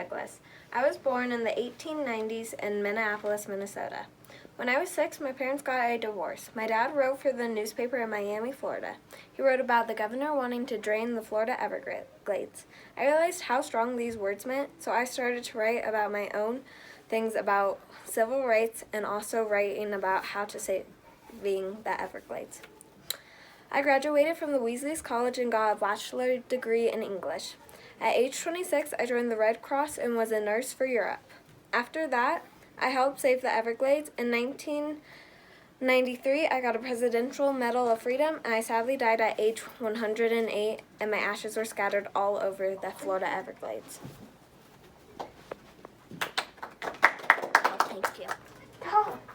Nicholas. I was born in the 1890s in Minneapolis, Minnesota. When I was 6, my parents got a divorce. My dad wrote for the newspaper in Miami, Florida. He wrote about the governor wanting to drain the Florida Everglades. I realized how strong these words meant, so I started to write about my own things about civil rights and also writing about how to saving the Everglades. I graduated from the Weasley's College and got a bachelor's degree in English. At age 26, I joined the Red Cross and was a nurse for Europe. After that, I helped save the Everglades. In 1993, I got a Presidential Medal of Freedom, and I sadly died at age 108, and my ashes were scattered all over the Florida Everglades. Thank you.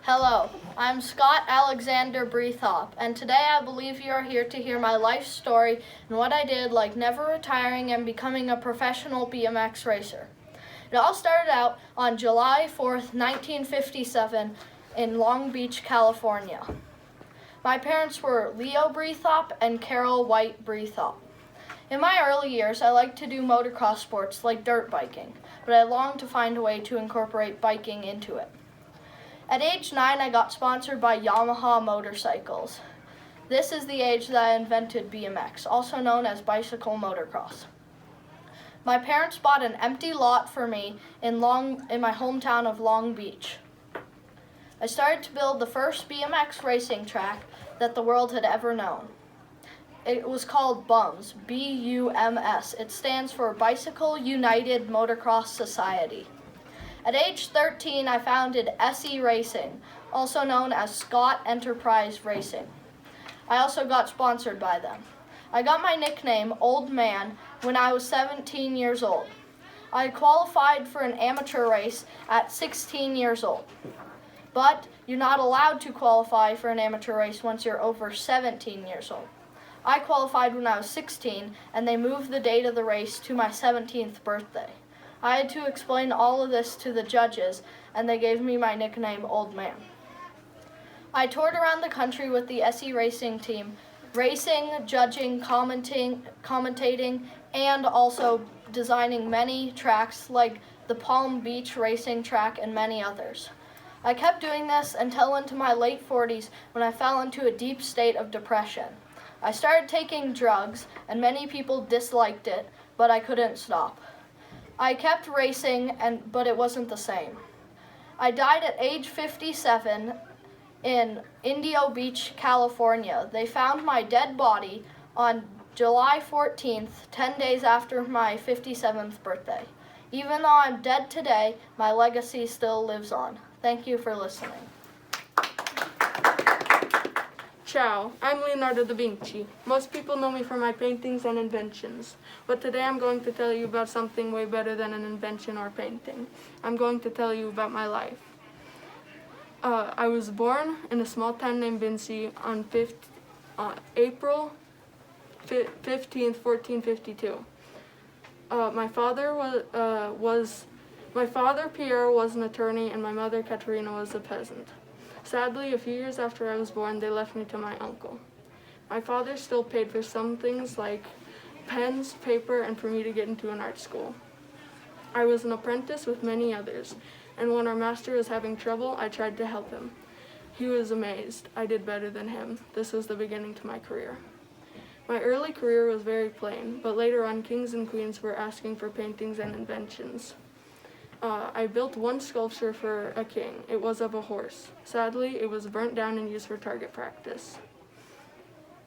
Hello, I'm Scott Alexander Breathop, and today I believe you are here to hear my life story and what I did, like never retiring and becoming a professional BMX racer. It all started out on July 4th, 1957 in Long Beach, California. My parents were Leo Breathop and Carol White Breathop. In my early years, I liked to do motocross sports like dirt biking, but I longed to find a way to incorporate biking into it. At age 9, I got sponsored by Yamaha motorcycles. This is the age that I invented BMX, also known as bicycle motocross. My parents bought an empty lot for me in my hometown of Long Beach. I started to build the first BMX racing track that the world had ever known. It was called BUMS, B-U-M-S. It stands for Bicycle United Motocross Society. At age 13, I founded SE Racing, also known as Scott Enterprise Racing. I also got sponsored by them. I got my nickname, Old Man, when I was 17 years old. I qualified for an amateur race at 16 years old. But you're not allowed to qualify for an amateur race once you're over 17 years old. I qualified when I was 16, and they moved the date of the race to my 17th birthday. I had to explain all of this to the judges, and they gave me my nickname, Old Man. I toured around the country with the SE Racing team, racing, judging, commentating, and also designing many tracks like the Palm Beach Racing Track and many others. I kept doing this until into my late 40s when I fell into a deep state of depression. I started taking drugs, and many people disliked it, but I couldn't stop. I kept racing, but it wasn't the same. I died at age 57 in Indio Beach, California. They found my dead body on July 14th, 10 days after my 57th birthday. Even though I'm dead today, my legacy still lives on. Thank you for listening. Ciao, I'm Leonardo da Vinci. Most people know me for my paintings and inventions, but today I'm going to tell you about something way better than an invention or painting. I'm going to tell you about my life. I was born in a small town named Vinci on April 15th, 1452. My father Pierre was an attorney, and my mother Katerina was a peasant. Sadly, a few years after I was born, they left me to my uncle. My father still paid for some things like pens, paper, and for me to get into an art school. I was an apprentice with many others, and when our master was having trouble, I tried to help him. He was amazed. I did better than him. This was the beginning to my career. My early career was very plain, but later on, kings and queens were asking for paintings and inventions. I built one sculpture for a king. It was of a horse. Sadly, it was burnt down and used for target practice.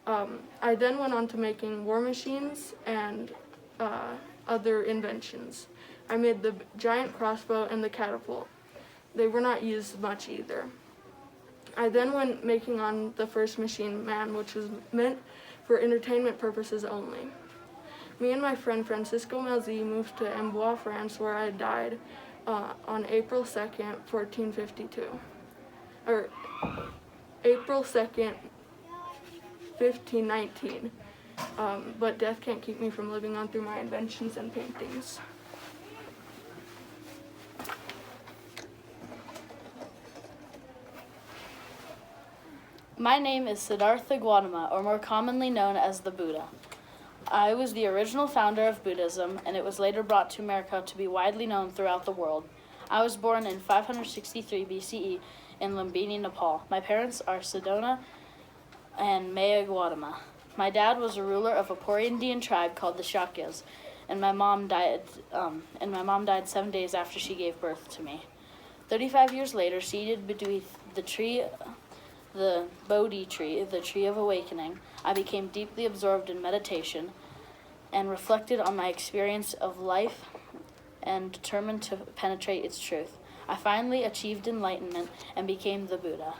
I then went on to making war machines and other inventions. I made the giant crossbow and the catapult. They were not used much either. I then went making on the first machine man, which was meant for entertainment purposes only. Me and my friend Francisco Melzi moved to Amboise, France, where I died on April 2nd, 1452. Or April 2nd, 1519. But death can't keep me from living on through my inventions and paintings. My name is Siddhartha Gautama, or more commonly known as the Buddha. I was the original founder of Buddhism, and it was later brought to America to be widely known throughout the world. I was born in 563 BCE in Lumbini, Nepal. My parents are Sedona and Maya Gautama. My dad was a ruler of a poor Indian tribe called the Shakyas, and my mom died 7 days after she gave birth to me. 35 years later, seated beneath the Bodhi tree, the tree of awakening, I became deeply absorbed in meditation and reflected on my experience of life and determined to penetrate its truth. I finally achieved enlightenment and became the Buddha.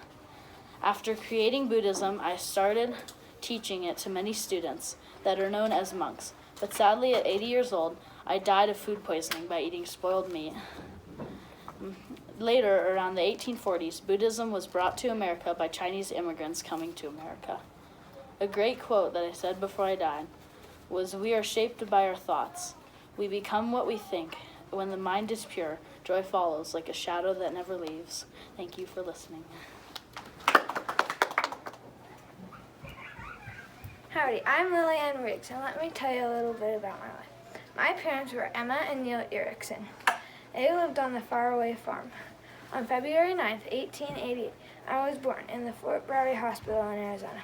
After creating Buddhism, I started teaching it to many students that are known as monks. But sadly, at 80 years old, I died of food poisoning by eating spoiled meat. Later, around the 1840s, Buddhism was brought to America by Chinese immigrants coming to America. A great quote that I said before I died was, "We are shaped by our thoughts. We become what we think. When the mind is pure, joy follows like a shadow that never leaves." Thank you for listening. Howdy, I'm Lillian Riggs, and let me tell you a little bit about my life. My parents were Emma and Neil Erickson. They lived on the faraway farm. On February 9th, 1888, I was born in the Fort Browdy Hospital in Arizona.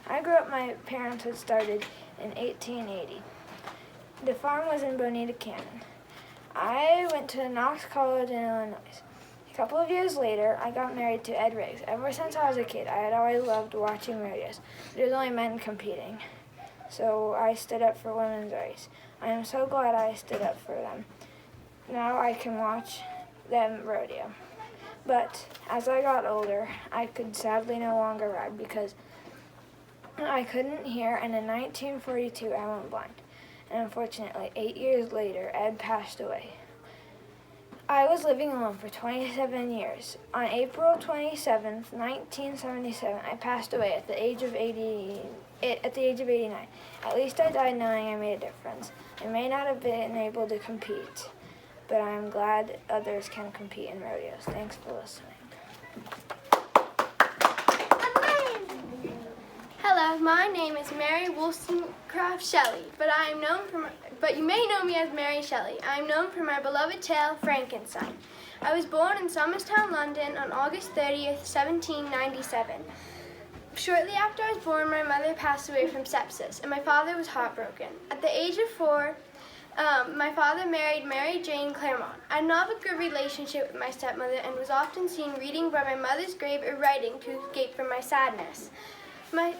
I grew up, my parents had started in 1880. The farm was in Bonita Canyon. I went to Knox College in Illinois. A couple of years later, I got married to Ed Riggs. Ever since I was a kid, I had always loved watching rodeos. There's only men competing, so I stood up for women's rights. I am so glad I stood up for them. Now I can watch them rodeo. But as I got older, I could sadly no longer ride because I couldn't hear, and in 1942 I went blind. And unfortunately, 8 years later, Ed passed away. I was living alone for 27 years. On April 27th, 1977, I passed away at the age of 89. At least I died knowing I made a difference. I may not have been able to compete, but I'm glad others can compete in rodeos. Thanks for listening. Hello, my name is Mary Wollstonecraft Shelley, but you may know me as Mary Shelley. I am known for my beloved tale, Frankenstein. I was born in Somerstown, London on August 30th, 1797. Shortly after I was born, my mother passed away from sepsis, and my father was heartbroken. At the age of 4, my father married Mary Jane Claremont. I did not have a good relationship with my stepmother and was often seen reading by my mother's grave or writing to escape from my sadness. My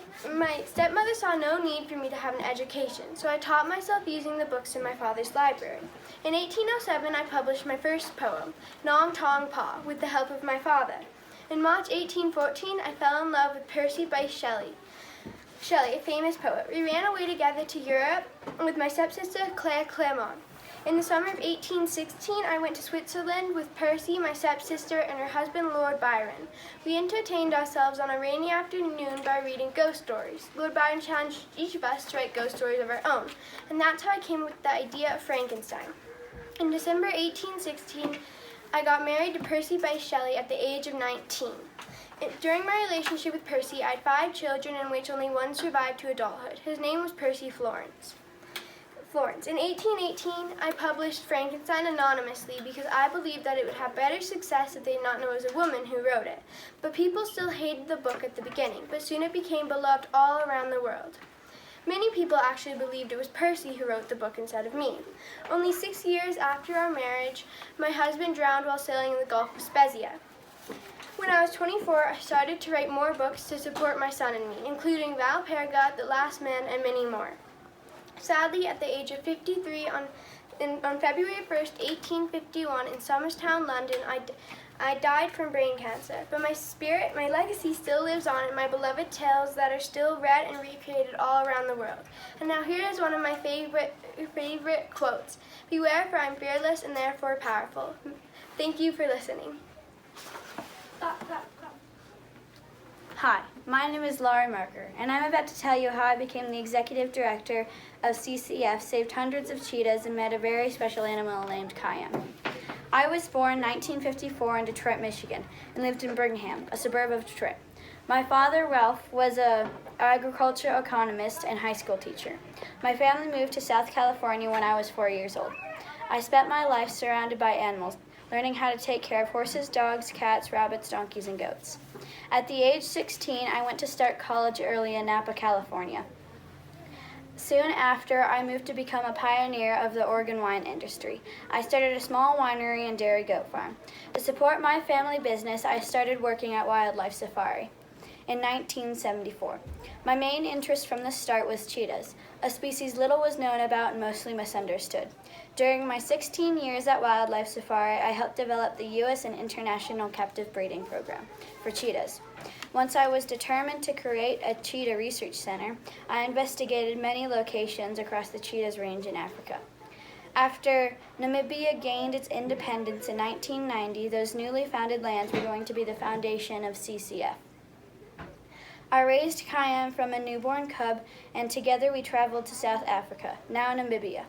stepmother saw no need for me to have an education, so I taught myself using the books in my father's library. In 1807, I published my first poem, Nong Tong Pa, with the help of my father. In March 1814, I fell in love with Percy Bysshe Shelley, a famous poet. We ran away together to Europe with my stepsister, Claire Claremont. In the summer of 1816, I went to Switzerland with Percy, my stepsister, and her husband, Lord Byron. We entertained ourselves on a rainy afternoon by reading ghost stories. Lord Byron challenged each of us to write ghost stories of our own, and that's how I came up with the idea of Frankenstein. In December 1816, I got married to Percy Bysshe Shelley at the age of 19. During my relationship with Percy, I had 5 children, in which only one survived to adulthood. His name was Percy Florence. In 1818, I published Frankenstein anonymously because I believed that it would have better success if they did not know it was a woman who wrote it. But people still hated the book at the beginning, but soon it became beloved all around the world. Many people actually believed it was Percy who wrote the book instead of me. Only 6 years after our marriage, my husband drowned while sailing in the Gulf of Spezia. When I was 24, I started to write more books to support my son and me, including Valperga, The Last Man, and many more. Sadly, at the age of 53, on February 1st, 1851, in Somerstown, London, I died from brain cancer. But my spirit, my legacy still lives on in my beloved tales that are still read and recreated all around the world. And now here is one of my favorite quotes. "Beware, for I am fearless and therefore powerful." Thank you for listening. Hi, my name is Laurie Marker, and I'm about to tell you how I became the executive director of CCF, saved hundreds of cheetahs, and met a very special animal named Cayenne. I was born in 1954 in Detroit, Michigan, and lived in Birmingham, a suburb of Detroit. My father, Ralph, was an agriculture economist and high school teacher. My family moved to South California when I was 4 years old. I spent my life surrounded by animals, learning how to take care of horses, dogs, cats, rabbits, donkeys, and goats. At the age 16, I went to start college early in Napa, California. Soon after, I moved to become a pioneer of the Oregon wine industry. I started a small winery and dairy goat farm. To support my family business, I started working at Wildlife Safari in 1974. My main interest from the start was cheetahs, a species little was known about and mostly misunderstood. During my 16 years at Wildlife Safari, I helped develop the U.S. and international captive breeding program for cheetahs. Once I was determined to create a cheetah research center, I investigated many locations across the cheetahs range in Africa. After Namibia gained its independence in 1990, those newly founded lands were going to be the foundation of CCF. I raised Kayam from a newborn cub, and together we traveled to South Africa, now Namibia.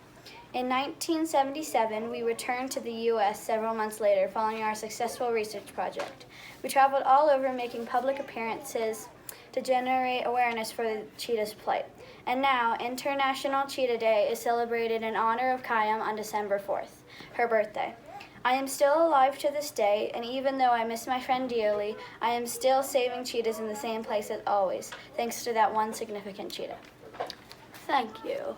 In 1977, we returned to the U.S. several months later following our successful research project. We traveled all over making public appearances to generate awareness for the cheetah's plight. And now, International Cheetah Day is celebrated in honor of Kayam on December 4th, her birthday. I am still alive to this day, and even though I miss my friend dearly, I am still saving cheetahs in the same place as always, thanks to that one significant cheetah. Thank you.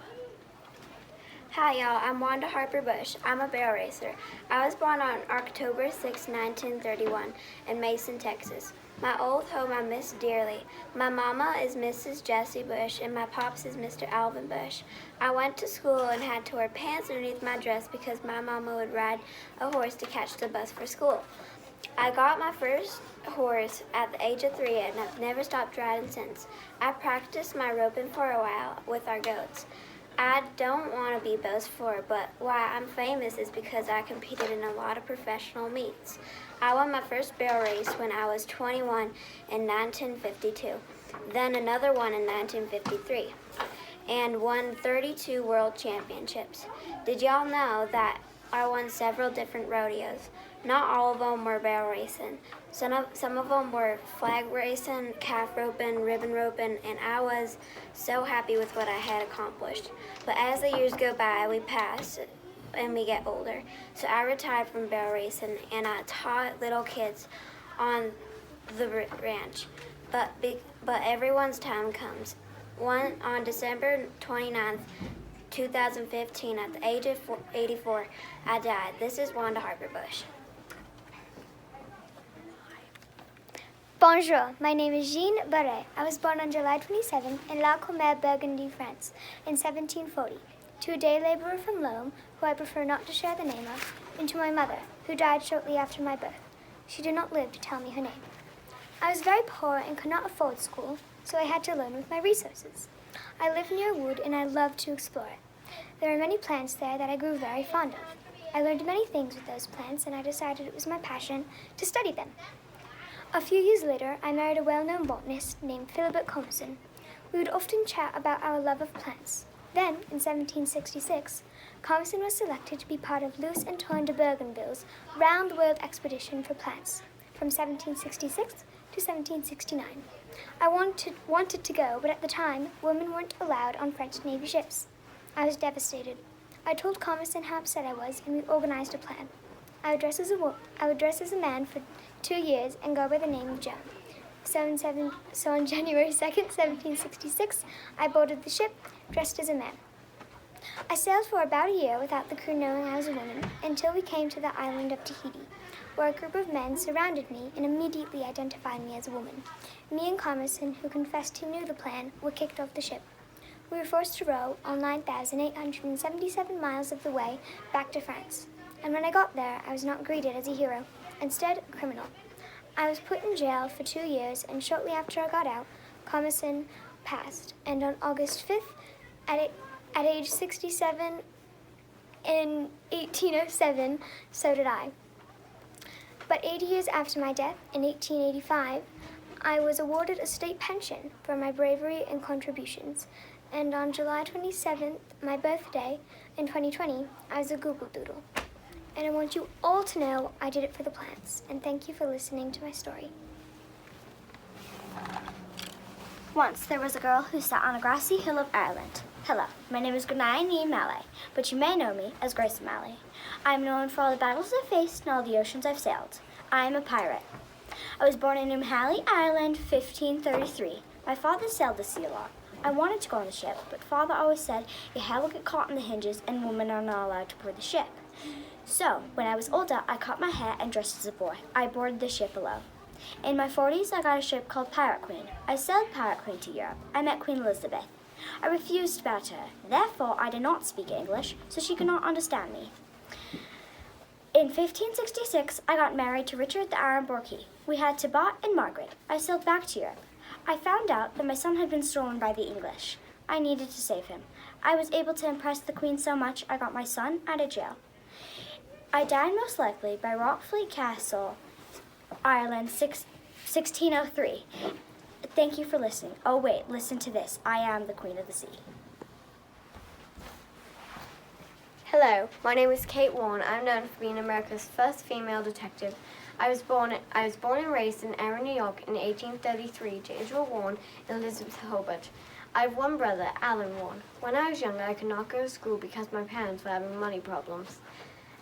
Hi y'all, I'm Wanda Harper Bush. I'm a barrel racer. I was born on October 6, 1931 in Mason, Texas. My old home I miss dearly. My mama is Mrs. Jessie Bush and my pops is Mr. Alvin Bush. I went to school and had to wear pants underneath my dress because my mama would ride a horse to catch the bus for school. I got my first horse at the age of 3 and I've never stopped riding since. I practiced my roping for a while with our goats. I don't want to be boastful, but why I'm famous is because I competed in a lot of professional meets. I won my first barrel race when I was 21 in 1952, then another one in 1953, and won 32 world championships. Did y'all know that I won several different rodeos? Not all of them were barrel racing. Some of them were flag racing, calf roping, ribbon roping, and I was so happy with what I had accomplished. But as the years go by, we pass and we get older. So I retired from barrel racing and I taught little kids on the ranch. But everyone's time comes. On December 29th, 2015, at the age of 84, I died. This is Wanda Harper Bush. Bonjour, my name is Jean Barret. I was born on July 27 in La Comère, Burgundy, France, in 1740, to a day laborer from Loam, who I prefer not to share the name of, and to my mother, who died shortly after my birth. She did not live to tell me her name. I was very poor and could not afford school, so I had to learn with my resources. I live near a wood and I love to explore it. There are many plants there that I grew very fond of. I learned many things with those plants and I decided it was my passion to study them. A few years later, I married a well-known botanist named Philibert Commerson. We would often chat about our love of plants. Then, in 1766, Commerson was selected to be part of Louis Antoine de Bougainville's round-the-world expedition for plants from 1766 to 1769. I wanted to go, but at the time, women weren't allowed on French Navy ships. I was devastated. I told Commerson how upset I was, and we organized a plan. I would dress as a man for 2 years and go by the name of Joan. So on January 2nd, 1766, I boarded the ship, dressed as a man. I sailed for about a year without the crew knowing I was a woman, until we came to the island of Tahiti, where a group of men surrounded me and immediately identified me as a woman. Me and Commerson, who confessed he knew the plan, were kicked off the ship. We were forced to row all 9,877 miles of the way back to France. And when I got there, I was not greeted as a hero, instead a criminal. I was put in jail for 2 years, and shortly after I got out, Commerson passed. And on August 5th, at age 67 in 1807, so did I. But 80 years after my death, in 1885, I was awarded a state pension for my bravery and contributions. And on July 27th, my birthday, in 2020, I was a Google Doodle. And I want you all to know I did it for the plants. And thank you for listening to my story. Once there was a girl who sat on a grassy hill of Ireland. Hello, my name is Gnaini Malay, but you may know me as Grace Malay. I am known for all the battles I've faced and all the oceans I've sailed. I am a pirate. I was born in Umhally, Ireland, 1533. My father sailed the sea a lot. I wanted to go on the ship, but father always said your hair will get caught in the hinges and women are not allowed to board the ship. So, when I was older, I cut my hair and dressed as a boy. I boarded the ship alone. In my 40s, I got a ship called Pirate Queen. I sailed Pirate Queen to Europe. I met Queen Elizabeth. I refused to bow to her. Therefore, I did not speak English, so she could not understand me. In 1566, I got married to Richard the Iron Borky. We had Tybalt and Margaret. I sailed back to Europe. I found out that my son had been stolen by the English. I needed to save him. I was able to impress the Queen so much, I got my son out of jail. I died most likely by Rockfleet Castle, Ireland, 1603. Thank you for listening. Oh wait, listen to this. I am the Queen of the Sea. Hello, my name is Kate Warren. I'm known for being America's first female detective. I was born and raised in Erin, New York in 1833 to Israel Warren and Elizabeth Hobart. I have one brother, Alan Warren. When I was younger, I could not go to school because my parents were having money problems.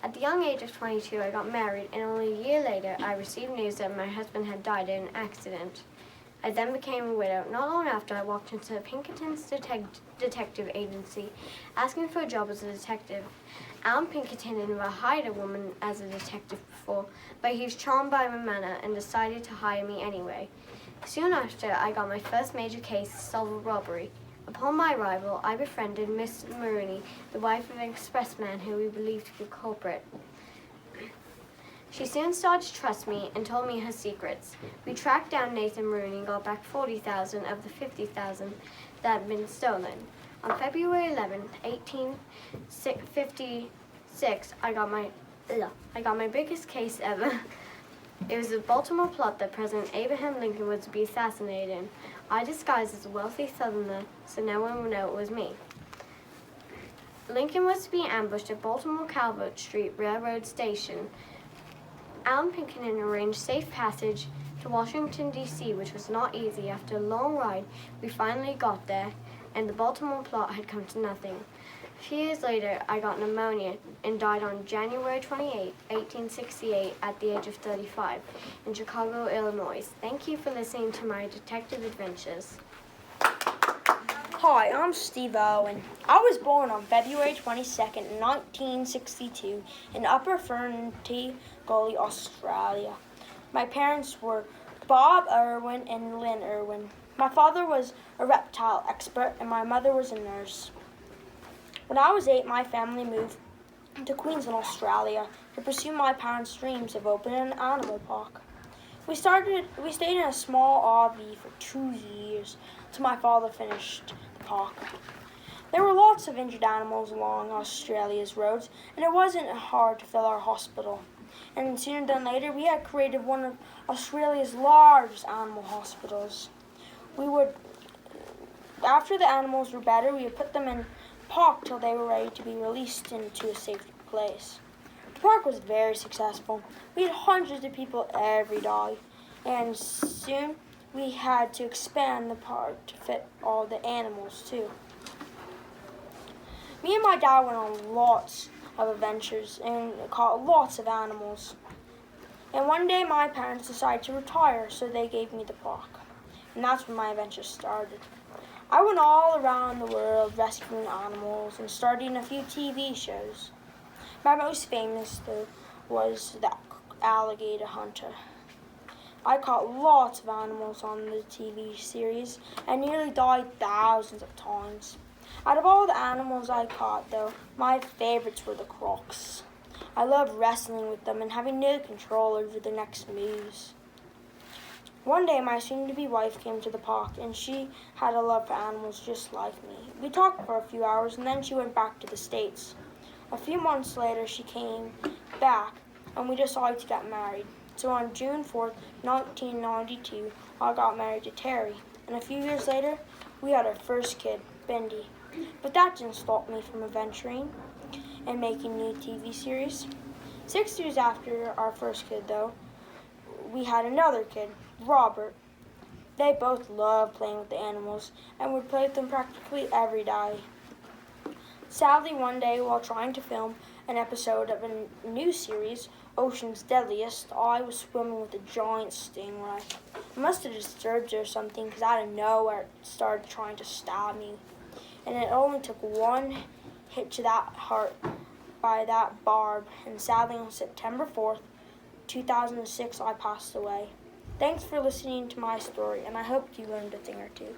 At the young age of 22, I got married, and only a year later, I received news that my husband had died in an accident. I then became a widow. Not long after, I walked into Pinkerton's detective agency, asking for a job as a detective. Alan Pinkerton had never hired a woman as a detective before, but he was charmed by my manner and decided to hire me anyway. Soon after, I got my first major case to solve a robbery. Upon my arrival, I befriended Miss Maroney, the wife of an expressman who we believed to be a culprit. She soon started to trust me and told me her secrets. We tracked down Nathan Maroney and got back $40,000 of the $50,000 that had been stolen. On February 11th, 1856, I got my biggest case ever. It was a Baltimore plot that President Abraham Lincoln was to be assassinated in. I disguised as a wealthy Southerner, so no one would know it was me. Lincoln was to be ambushed at Baltimore Calvert Street Railroad Station. Alan Pinkerton arranged safe passage to Washington, D.C., which was not easy. After a long ride, we finally got there, and the Baltimore plot had come to nothing. A few years later, I got pneumonia and died on January 28, 1868, at the age of 35, in Chicago, Illinois. Thank you for listening to my detective adventures. Hi, I'm Steve Owen. I was born on February 22nd, 1962, in Upper Ferntree Gully, Australia. My parents were Bob Irwin and Lynn Irwin. My father was a reptile expert and my mother was a nurse. When I was 8, my family moved to Queensland, Australia to pursue my parents' dreams of opening an animal park. We stayed in a small RV for 2 years till my father finished the park. There were lots of injured animals along Australia's roads, and it wasn't hard to fill our hospital. And sooner than later, we had created one of Australia's largest animal hospitals. After the animals were better, we would put them in park till they were ready to be released into a safe place. The park was very successful. We had hundreds of people every day, and soon we had to expand the park to fit all the animals too. Me and my dad went on lots of adventures and caught lots of animals. And one day my parents decided to retire, so they gave me the park. And that's when my adventures started. I went all around the world rescuing animals and starting a few TV shows. My most famous, though, was The Alligator Hunter. I caught lots of animals on the TV series and nearly died thousands of times. Out of all the animals I caught, though, my favorites were the crocs. I loved wrestling with them and having no control over their next moves. One day, my soon-to-be wife came to the park, and she had a love for animals just like me. We talked for a few hours, and then she went back to the States. A few months later, she came back, and we decided to get married. So on June 4th, 1992, I got married to Terry, and a few years later, we had our first kid, Bindi. But that didn't stop me from adventuring and making new TV series. 6 years after our first kid, though, we had another kid, Robert. They both love playing with the animals and would play with them practically every day. Sadly, one day while trying to film an episode of a new series, Ocean's Deadliest, I was swimming with a giant stingray. I must have disturbed it or something because out of nowhere it started trying to stab me. And it only took one hit to that heart by that barb, and sadly on September 4th, 2006, I passed away. Thanks for listening to my story, and I hope you learned a thing or two.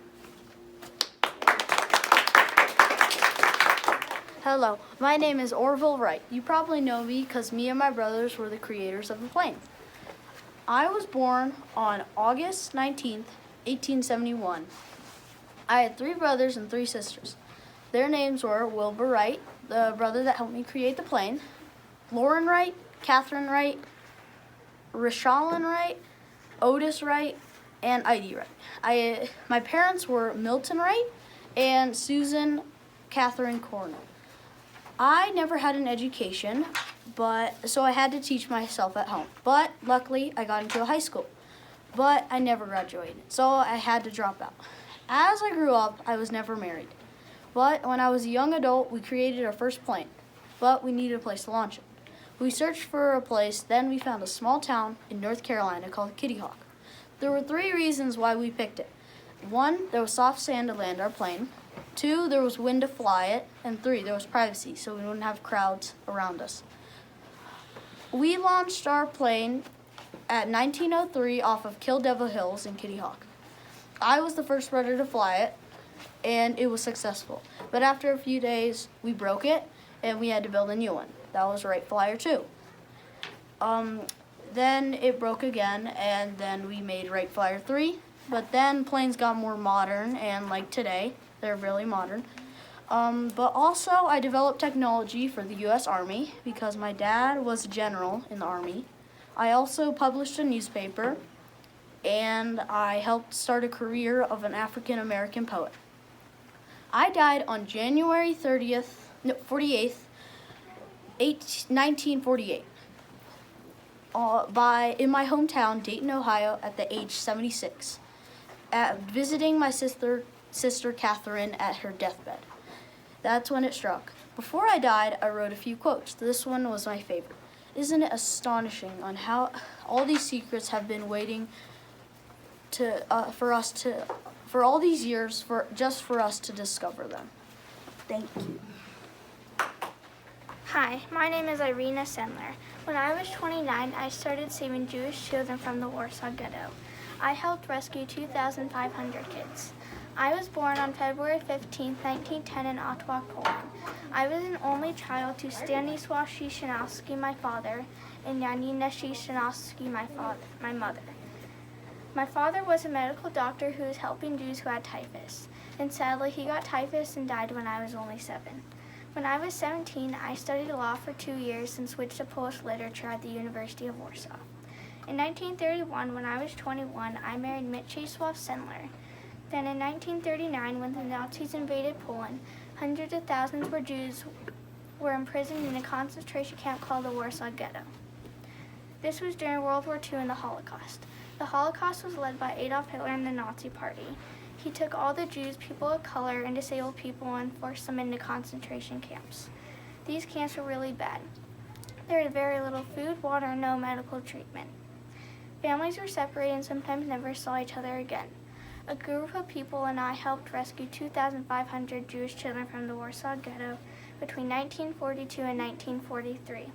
Hello, my name is Orville Wright. You probably know me because me and my brothers were the creators of the plane. I was born on August 19th, 1871. I had 3 brothers and 3 sisters. Their names were Wilbur Wright, the brother that helped me create the plane, Lauren Wright, Catherine Wright, Rashalyn Wright, Otis Wright, and Heidi Wright. My parents were Milton Wright and Susan Catherine Cornell. I never had an education, so I had to teach myself at home. But luckily, I got into a high school. But I never graduated, so I had to drop out. As I grew up, I was never married. But when I was a young adult, we created our first plane. But we needed a place to launch it. We searched for a place, then we found a small town in North Carolina called Kitty Hawk. There were 3 reasons why we picked it. 1, there was soft sand to land our plane. 2, there was wind to fly it. And 3, there was privacy, so we wouldn't have crowds around us. We launched our plane at 1903 off of Kill Devil Hills in Kitty Hawk. I was the first brother to fly it, and it was successful. But after a few days, we broke it, and we had to build a new one. That was Wright Flyer 2. Then it broke again, and then we made Wright Flyer 3. But then planes got more modern, and like today, they're really modern. But also, I developed technology for the U.S. Army because my dad was a general in the Army. I also published a newspaper, and I helped start a career of an African-American poet. I died on January 48th, 1948, in my hometown, Dayton, Ohio, at the age 76, visiting my sister Catherine at her deathbed. That's when it struck. Before I died, I wrote a few quotes. This one was my favorite. Isn't it astonishing on how all these secrets have been waiting for all these years just for us to discover them? Thank you. Hi, my name is Irina Sendler. When I was 29, I started saving Jewish children from the Warsaw Ghetto. I helped rescue 2,500 kids. I was born on February 15, 1910 in Ottawa, Poland. I was an only child to Stanisław Szyszynowski, my father, and Janina Szyszynowski, my mother. My father was a medical doctor who was helping Jews who had typhus, and sadly he got typhus and died when I was only 7. When I was 17, I studied law for 2 years and switched to Polish literature at the University of Warsaw. In 1931, when I was 21, I married Mieczysław Sendler. Then in 1939, when the Nazis invaded Poland, hundreds of thousands of Jews were imprisoned in a concentration camp called the Warsaw Ghetto. This was during World War II and the Holocaust. The Holocaust was led by Adolf Hitler and the Nazi Party. He took all the Jews, people of color, and disabled people and forced them into concentration camps. These camps were really bad. There was very little food, water, and no medical treatment. Families were separated and sometimes never saw each other again. A group of people and I helped rescue 2,500 Jewish children from the Warsaw Ghetto between 1942 and 1943.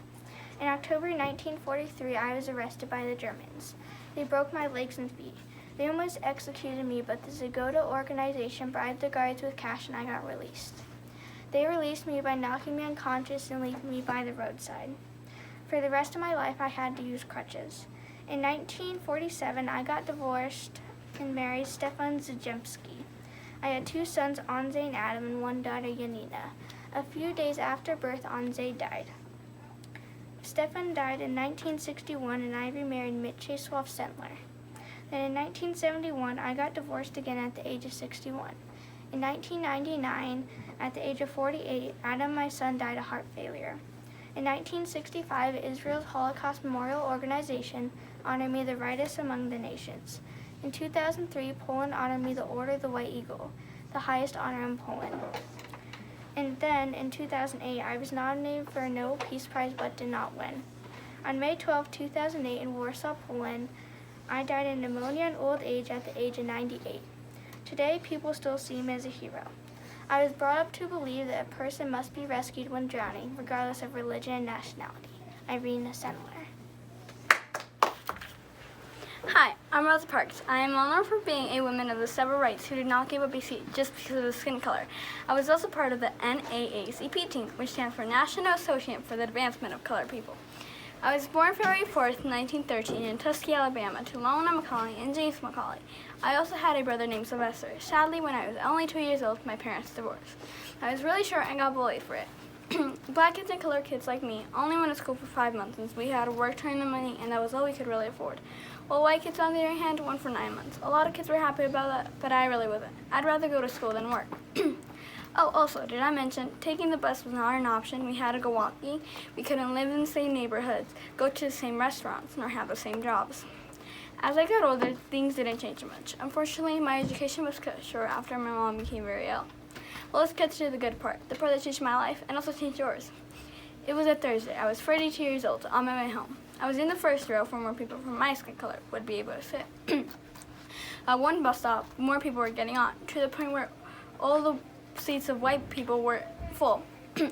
In October 1943, I was arrested by the Germans. They broke my legs and feet. They almost executed me, but the Zagoda organization bribed the guards with cash and I got released. They released me by knocking me unconscious and leaving me by the roadside. For the rest of my life, I had to use crutches. In 1947, I got divorced and married Stefan Zajemski. I had 2 sons, Andrzej and Adam, and 1 daughter, Janina. A few days after birth, Andrzej died. Stefan died in 1961, and I remarried Mieczysław Sendler. Then in 1971, I got divorced again at the age of 61. In 1999, at the age of 48, Adam, my son, died of heart failure. In 1965, Israel's Holocaust Memorial Organization honored me the rightest among the nations. In 2003, Poland honored me the Order of the White Eagle, the highest honor in Poland. And then in 2008, I was nominated for a Nobel Peace Prize but did not win. On May 12, 2008, in Warsaw, Poland, I died of pneumonia and old age at the age of 98. Today, people still see me as a hero. I was brought up to believe that a person must be rescued when drowning, regardless of religion and nationality. Irene Sendler. Hi, I'm Rosa Parks. I am well known for being a woman of the civil rights who did not give up a seat just because of his skin color. I was also part of the NAACP team, which stands for National Association for the Advancement of Colored People. I was born February 4th, 1913 in Tuskegee, Alabama to Lona Macaulay and James Macaulay. I also had a brother named Sylvester. Sadly, when I was only 2 years old, my parents divorced. I was really short and got bullied for it. Black kids and colored kids like me only went to school for 5 months since we had to work to earn the money and that was all we could really afford. While white kids, on the other hand, went for 9 months. A lot of kids were happy about that, but I really wasn't. I'd rather go to school than work. Oh, also, did I mention, taking the bus was not an option. We had to go walking. We couldn't live in the same neighborhoods, go to the same restaurants, nor have the same jobs. As I got older, things didn't change much. Unfortunately, my education was cut short after my mom became very ill. Well, let's get to the good part, the part that changed my life and also changed yours. It was a Thursday. I was 42 years old, on my way home. I was in the first row for more people from my skin color would be able to sit. At one bus stop, more people were getting on, to the point where all the seats of white people were full.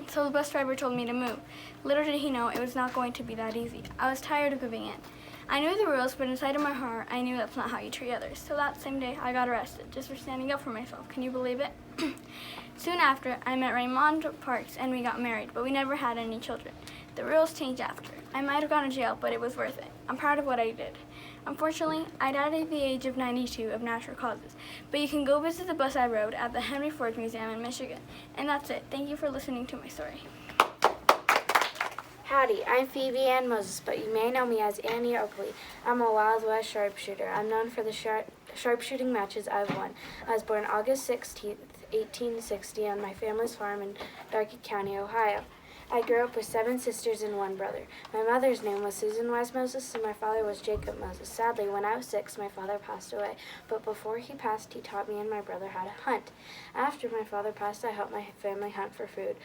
So the bus driver told me to move. Little did he know it was not going to be that easy. I was tired of giving in. I knew the rules, but inside of my heart, I knew that's not how you treat others. So that same day, I got arrested just for standing up for myself. Can you believe it? Soon after, I met Raymond Parks and we got married, but we never had any children. The rules changed after. I might have gone to jail, but it was worth it. I'm proud of what I did. Unfortunately, I died at the age of 92 of natural causes, but you can go visit the bus I rode at the Henry Ford Museum in Michigan. And that's it. Thank you for listening to my story. Howdy, I'm Phoebe Ann Moses, but you may know me as Annie Oakley. I'm a Wild West sharpshooter. I'm known for the sharpshooting matches I've won. I was born August 16th, 1860 on my family's farm in Darke County, Ohio. I grew up with 7 sisters and 1 brother. My mother's name was Susan Wise Moses and my father was Jacob Moses. Sadly, when I was 6, my father passed away, but before he passed, he taught me and my brother how to hunt. After my father passed, I helped my family hunt for food.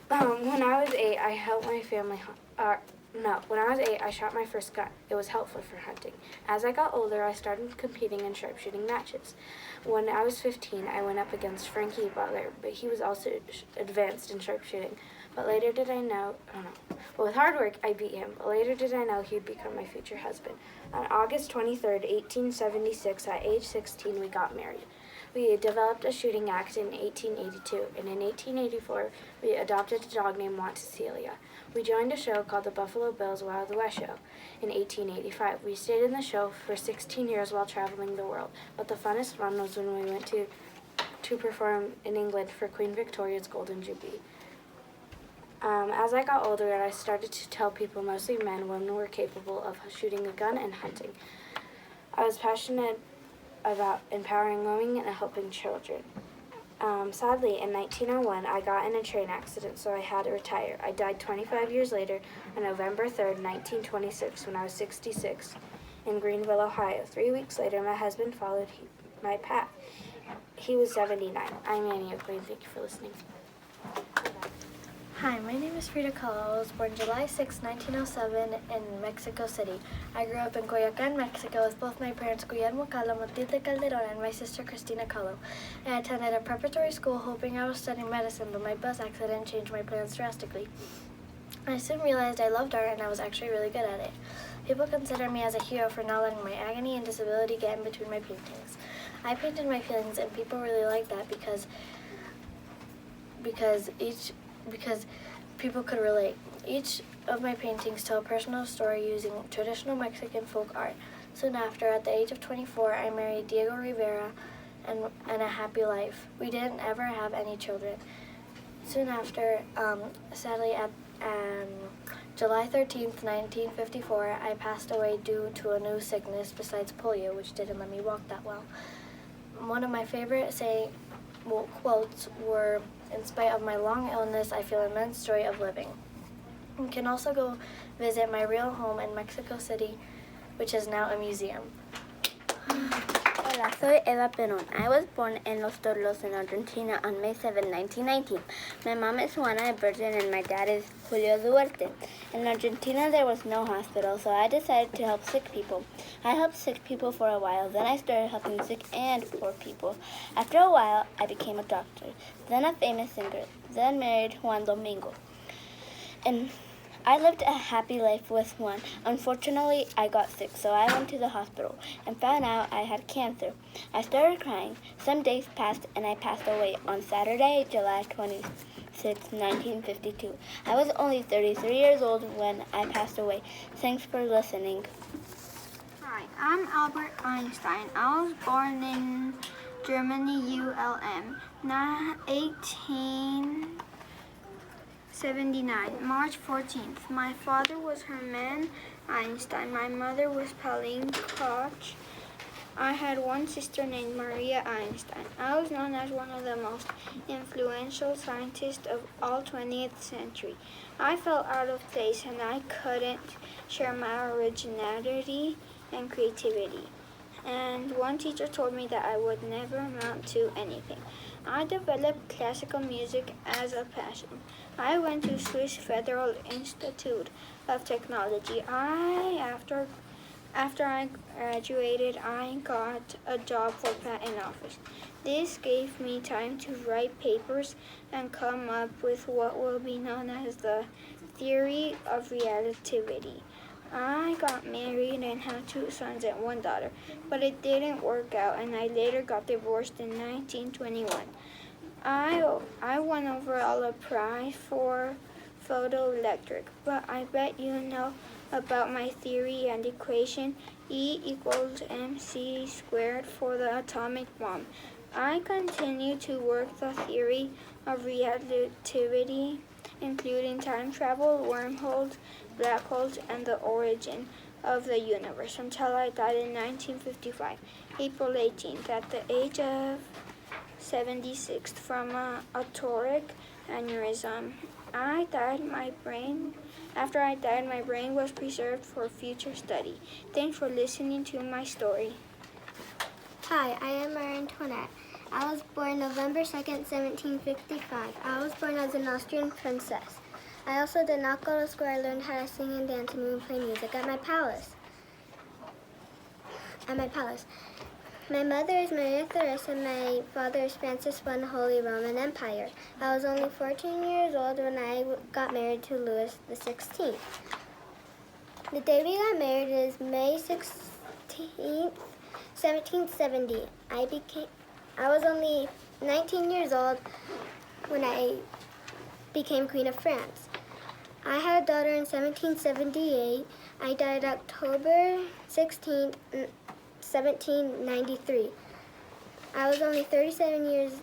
When I was 8, I helped my family when I was 8, I shot my first gun. It was helpful for hunting. As I got older, I started competing in sharpshooting matches. When I was 15, I went up against Frankie Butler, but he was also advanced in sharpshooting. But later did I know, with hard work, I beat him. But later did I know he'd become my future husband. On August 23rd, 1876, at age 16, we got married. We developed a shooting act in 1882, and in 1884, we adopted a dog named Montecilia. We joined a show called the Buffalo Bills Wild West Show in 1885. We stayed in the show for 16 years while traveling the world, but the funnest fun was when we went to perform in England for Queen Victoria's Golden Jubilee. As I got older, I started to tell people, mostly men, women were capable of shooting a gun and hunting. I was passionate about empowering women and helping children. Sadly, in 1901, I got in a train accident, so I had to retire. I died 25 years later on November 3rd, 1926, when I was 66, in Greenville, Ohio. 3 weeks later, my husband followed my path. He was 79. I'm Annie Oakley, and thank you for listening. Hi, my name is Frida Kahlo. I was born July 6, 1907 in Mexico City. I grew up in Coyoacán, Mexico with both my parents Guillermo Kahlo, Matilde Calderon, and my sister Cristina Kahlo. I attended a preparatory school hoping I was studying medicine, but my bus accident changed my plans drastically. I soon realized I loved art and I was actually really good at it. People consider me as a hero for not letting my agony and disability get in between my paintings. I painted my feelings and people really liked that because people could relate. Each of my paintings tell a personal story using traditional Mexican folk art. Soon after, at the age of 24, I married Diego Rivera and a happy life. We didn't ever have any children. Soon after, sadly, at July 13th, 1954, I passed away due to a new sickness besides polio, which didn't let me walk that well. One of my favorite quotes were, "In spite of my long illness, I feel immense joy of living." You can also go visit my real home in Mexico City, which is now a museum. Hola, soy Eva Perón. I was born in Los Torlos in Argentina on May 7, 1919. My mom is Juana Virgin and my dad is Julio Duarte. In Argentina, there was no hospital, so I decided to help sick people. I helped sick people for a while, then I started helping sick and poor people. After a while, I became a doctor, then a famous singer, then married Juan Domingo. And I lived a happy life with Juan. Unfortunately, I got sick, so I went to the hospital and found out I had cancer. I started crying. Some days passed, and I passed away on Saturday, July 26, 1952. I was only 33 years old when I passed away. Thanks for listening. Hi, I'm Albert Einstein. I was born in Germany, ULM, 1879, March 14th. My father was Hermann Einstein. My mother was Pauline Koch. I had one sister named Maria Einstein. I was known as one of the most influential scientists of all 20th century. I felt out of place and I couldn't share my originality and creativity. And one teacher told me that I would never amount to anything. I developed classical music as a passion. I went to Swiss Federal Institute of Technology. After I graduated, I got a job for patent office. This gave me time to write papers and come up with what will be known as the theory of relativity. I got married and had 2 sons and 1 daughter, but it didn't work out, and I later got divorced in 1921. I won overall a prize for photoelectric, but I bet you know about my theory and equation E equals mc squared for the atomic bomb. I continue to work the theory of relativity, including time travel, wormholes, black holes, and the origin of the universe, until I died in 1955, April 18th, at the age of 76 from a aortic aneurysm. After I died, my brain was preserved for future study. Thanks for listening to my story. Hi, I am Marie Antoinette. I was born November 2nd, 1755. I was born as an Austrian princess. I also did not go to school. I learned how to sing and dance and even play music at my palace. My mother is Maria Theresa. My father is Francis I, Holy Roman Empire. I was only 14 years old when I got married to Louis XVI. The day we got married is May 16th, 1770. I was only 19 years old when I became Queen of France. I had a daughter in 1778. I died October 16th, 1793. I was only 37 years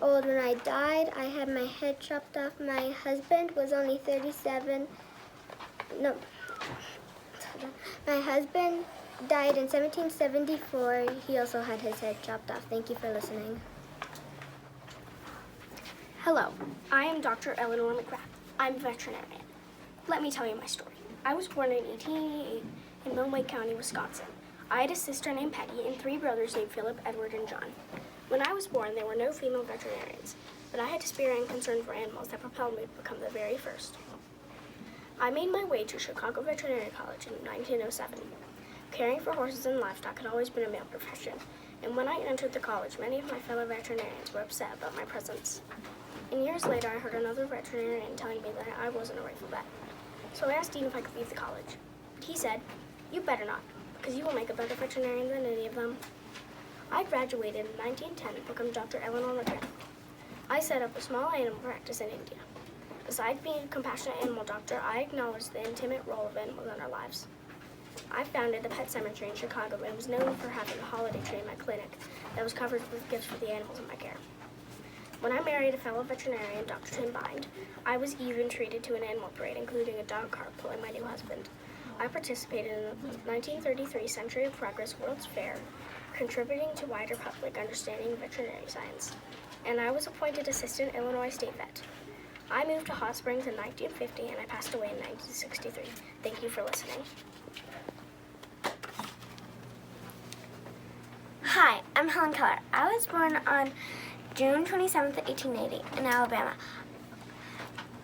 old when I died. I had my head chopped off. My husband was only 37. No. My husband died in 1774. He also had his head chopped off. Thank you for listening. Hello, I am Dr. Eleanor McGrath. I'm a veterinarian. Let me tell you my story. I was born in 1888 in Millway County, Wisconsin. I had a sister named Peggy and 3 brothers named Philip, Edward, and John. When I was born, there were no female veterinarians, but I had a spirit and concern for animals that propelled me to become the very first. I made my way to Chicago Veterinary College in 1907. Caring for horses and livestock had always been a male profession, and when I entered the college, many of my fellow veterinarians were upset about my presence. And years later, I heard another veterinarian telling me that I wasn't a rightful vet. So I asked Dean if I could leave the college. But he said, "You better not, because you will make a better veterinarian than any of them." I graduated in 1910 and became Dr. Eleanor McGrath. I set up a small animal practice in India. Besides being a compassionate animal doctor, I acknowledge the intimate role of animals in our lives. I founded a pet cemetery in Chicago and was known for having a holiday tree in my clinic that was covered with gifts for the animals in my care. When I married a fellow veterinarian, Dr. Tim Bind, I was even treated to an animal parade, including a dog cart pulling my new husband. I participated in the 1933 Century of Progress World's Fair, contributing to wider public understanding of veterinary science. And I was appointed Assistant Illinois State Vet. I moved to Hot Springs in 1950 and I passed away in 1963. Thank you for listening. I'm Helen Keller. I was born on June 27th, 1880 in Alabama.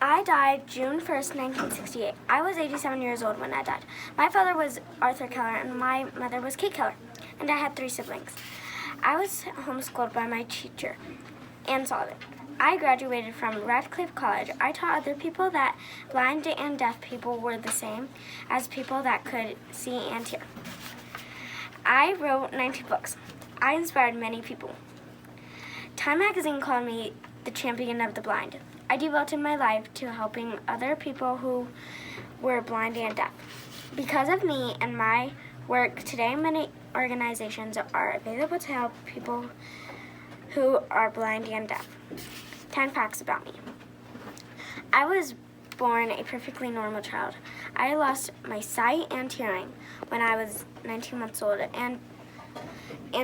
I died June 1st, 1968. I was 87 years old when I died. My father was Arthur Keller and my mother was Kate Keller, and I had 3 siblings. I was homeschooled by my teacher, Ann Sullivan. I graduated from Radcliffe College. I taught other people that blind and deaf people were the same as people that could see and hear. I wrote 19 books. I inspired many people. Time magazine called me the champion of the blind. I devoted my life to helping other people who were blind and deaf. Because of me and my work today, many organizations are available to help people who are blind and deaf. 10 facts about me. I was born a perfectly normal child. I lost my sight and hearing when I was 19 months old, and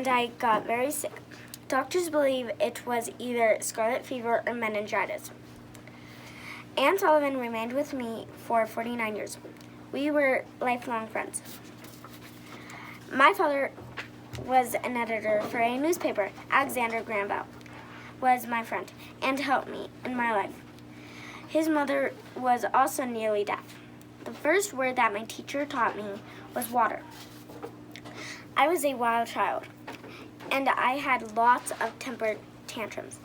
I got very sick. Doctors believe it was either scarlet fever or meningitis. Ann Sullivan remained with me for 49 years. We were lifelong friends. My father was an editor for a newspaper. Alexander Graham Bell was my friend and helped me in my life. His mother was also nearly deaf. The first word that my teacher taught me was water. I was a wild child, and I had lots of temper tantrums.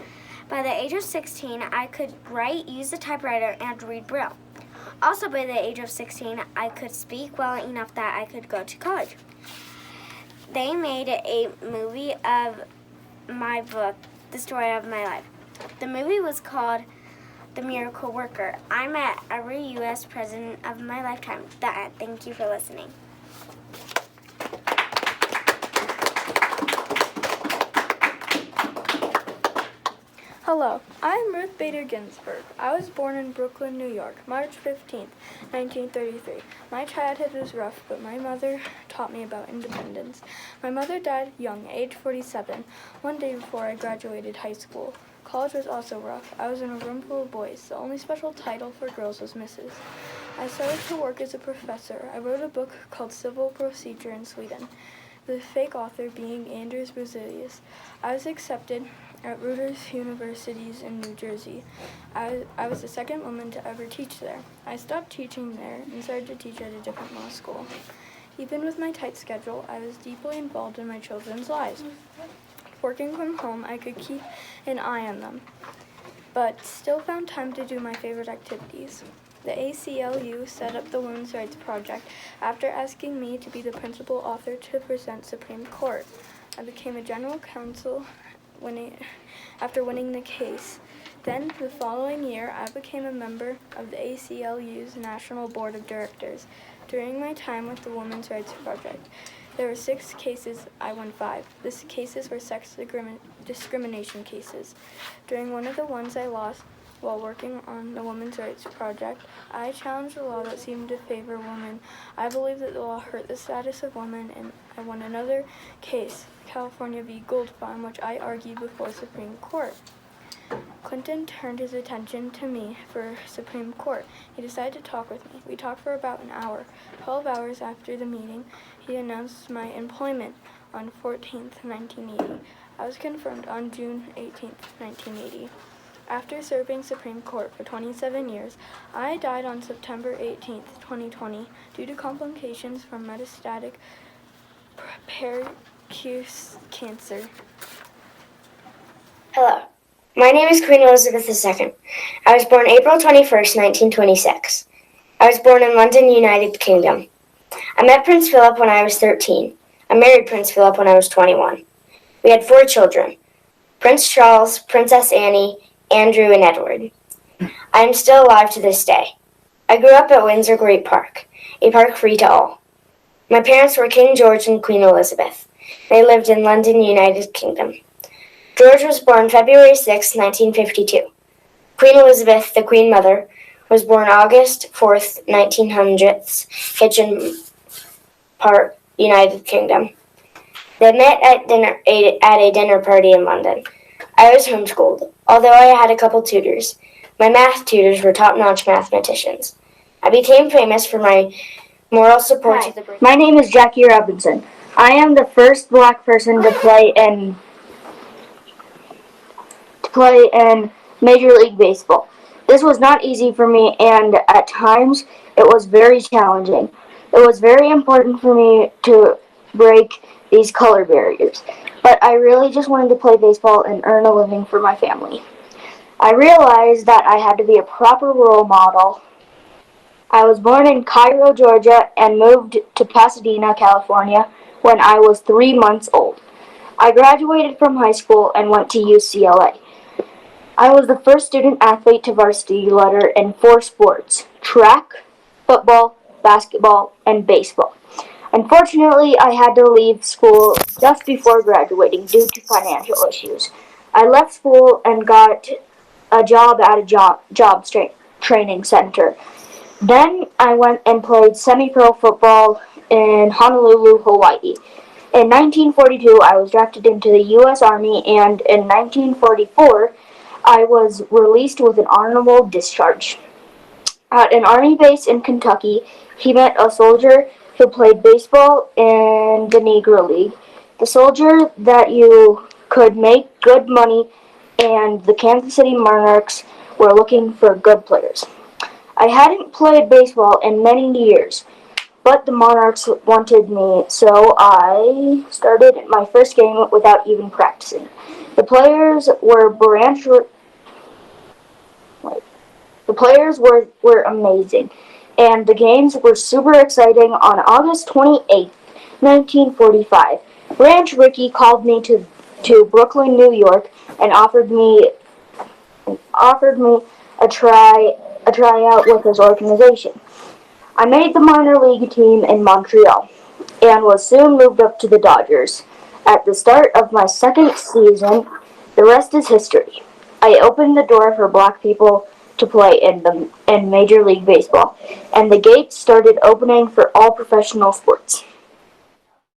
By the age of 16, I could write, use the typewriter, and read Braille. Also, by the age of 16, I could speak well enough that I could go to college. They made a movie of my book, The Story of My Life. The movie was called The Miracle Worker. I met every U.S. president of my lifetime. Thank you for listening. Hello, I am Ruth Bader Ginsburg. I was born in Brooklyn, New York, March 15th, 1933. My childhood was rough, but my mother taught me about independence. My mother died young, age 47, one day before I graduated high school. College was also rough. I was in a room full of boys. The only special title for girls was Mrs. I started to work as a professor. I wrote a book called Civil Procedure in Sweden, the fake author being Anders Berzelius. I was accepted at Rutgers Universities in New Jersey. I was the second woman to ever teach there. I stopped teaching there and started to teach at a different law school. Even with my tight schedule, I was deeply involved in my children's lives. Working from home, I could keep an eye on them, but still found time to do my favorite activities. The ACLU set up the Women's Rights Project after asking me to be the principal author to present Supreme Court. I became a general counsel after winning the case. Then, the following year, I became a member of the ACLU's National Board of Directors. During my time with the Women's Rights Project, there were 6 cases. I won 5. These cases were sex discrimination cases. During one of the ones I lost while working on the Women's Rights Project, I challenged a law that seemed to favor women. I believe that the law hurt the status of women, and I won another case, California v. Gold Farm, which I argued before Supreme Court. Clinton turned his attention to me for Supreme Court. He decided to talk with me. We talked for about an hour. 12 hours after the meeting, he announced my employment on 14th, 1980. I was confirmed on June 18th, 1980. After serving Supreme Court for 27 years, I died on September 18th, 2020, due to complications from metastatic percutaneous cancer. Hello, my name is Queen Elizabeth II. I was born April 21st, 1926. I was born in London, United Kingdom. I met Prince Philip when I was 13. I married Prince Philip when I was 21. We had 4 children, Prince Charles, Princess Annie, Andrew, and Edward. I am still alive to this day. I grew up at Windsor Great Park, a park free to all. My parents were King George and Queen Elizabeth. They lived in London, United Kingdom. George was born February 6, 1952. Queen Elizabeth, the Queen Mother, was born August 4th, 1900s, Hitchin Park, United Kingdom. They met at a dinner party in London. I was homeschooled, although I had a couple tutors. My math tutors were top-notch mathematicians. I became famous for my moral support to the British. My name is Jackie Robinson. I am the first black person to play in Major League Baseball. This was not easy for me, and at times it was very challenging. It was very important for me to break these color barriers, but I really just wanted to play baseball and earn a living for my family. I realized that I had to be a proper role model. I was born in Cairo, Georgia, and moved to Pasadena, California when I was 3 months old. I graduated from high school and went to UCLA. I was the first student athlete to varsity letter in 4 sports: track, football, basketball, and baseball. Unfortunately, I had to leave school just before graduating due to financial issues. I left school and got a job at a job training center. Then I went and played semi-pro football in Honolulu, Hawaii. In 1942, I was drafted into the U.S. Army, and in 1944, I was released with an honorable discharge. At an Army base in Kentucky, he met a soldier who played baseball in the Negro League. The soldier that you could make good money, and the Kansas City Monarchs were looking for good players. I hadn't played baseball in many years, but the Monarchs wanted me, so I started my first game without even practicing. The players were amazing, and the games were super exciting. On August 28th, 1945, Branch Rickey called me to Brooklyn, New York, and offered me a tryout with his organization. I made the minor league team in Montreal and was soon moved up to the Dodgers. At the start of my second season, the rest is history. I opened the door for black people to play in Major League Baseball, and the gates started opening for all professional sports.